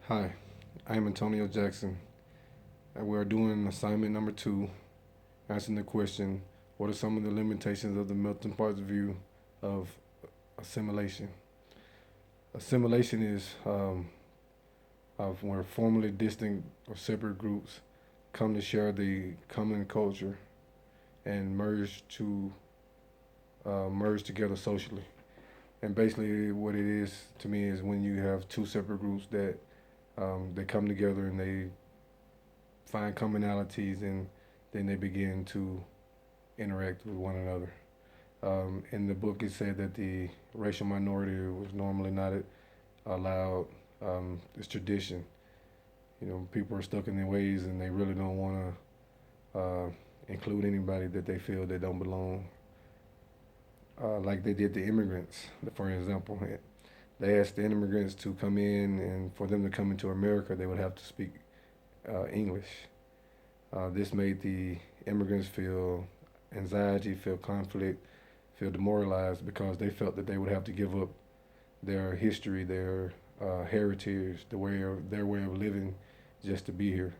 Hi, I'm Antonio Jackson, and we are doing assignment number 2, answering the question, what are some of the limitations of the melting pot's view of assimilation? Assimilation is of where formerly distinct or separate groups come to share the common culture and merge together socially. And basically, what it is to me is when you have two separate groups that they come together and they find commonalities and then they begin to interact with one another. In the book, it said that the racial minority was normally not allowed. It's tradition. You know, people are stuck in their ways and they really don't want to include anybody that they feel that don't belong. Like they did the immigrants, for example. They asked the immigrants to come in, and for them to come into America, they would have to speak English. This made the immigrants feel anxiety, feel conflict, feel demoralized because they felt that they would have to give up their history, their heritage, their way of living, just to be here.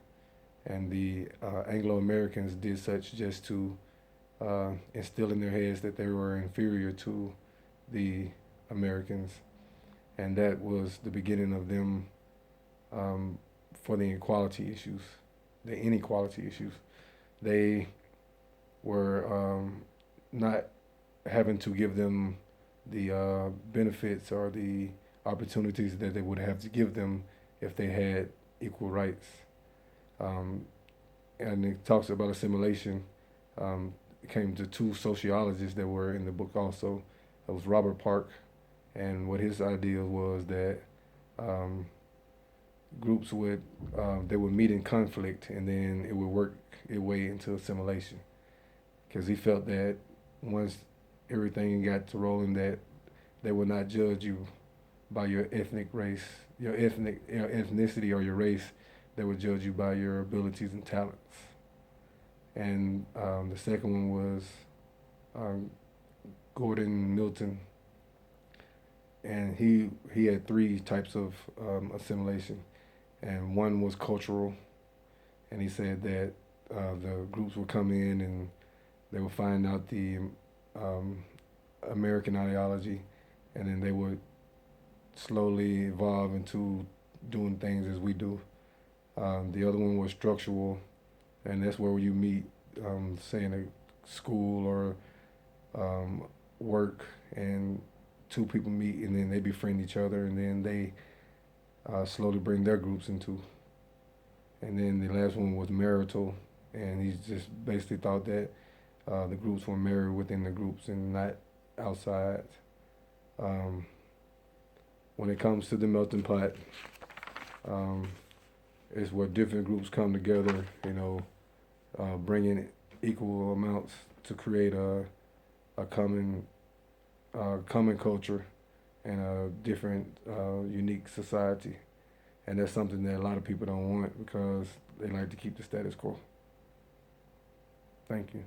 And the Anglo Americans did such just to instill in their heads that they were inferior to the Americans, and that was the beginning of them um, for the inequality issues, the inequality issues. They were not having to give them the benefits or the opportunities that they would have to give them if they had equal rights. Um, and it talks about assimilation. It came to two sociologists that were in the book also. It was Robert Park, and what his idea was that um, groups would meet in conflict, and then it would work its way into assimilation. Because he felt that once everything got to rolling, that they would not judge you by your ethnic race, your ethnicity or your race. They would judge you by your abilities and talents. And the second one was um, Gordon Milton, and he had three types of assimilation, and one was cultural, and he said that the groups would come in and they would find out the um, American ideology, and then they would slowly evolve into doing things as we do. The other one was structural, and that's where you meet, say in a school or um, work, and two people meet and then they befriend each other, and then they slowly bring their groups into. And then the last one was marital, and he just basically thought that the groups were married within the groups and not outside. Um, when it comes to the melting pot, um, it's where different groups come together, bringing equal amounts to create a common culture and a different, unique society. And that's something that a lot of people don't want because they like to keep the status quo. Thank you.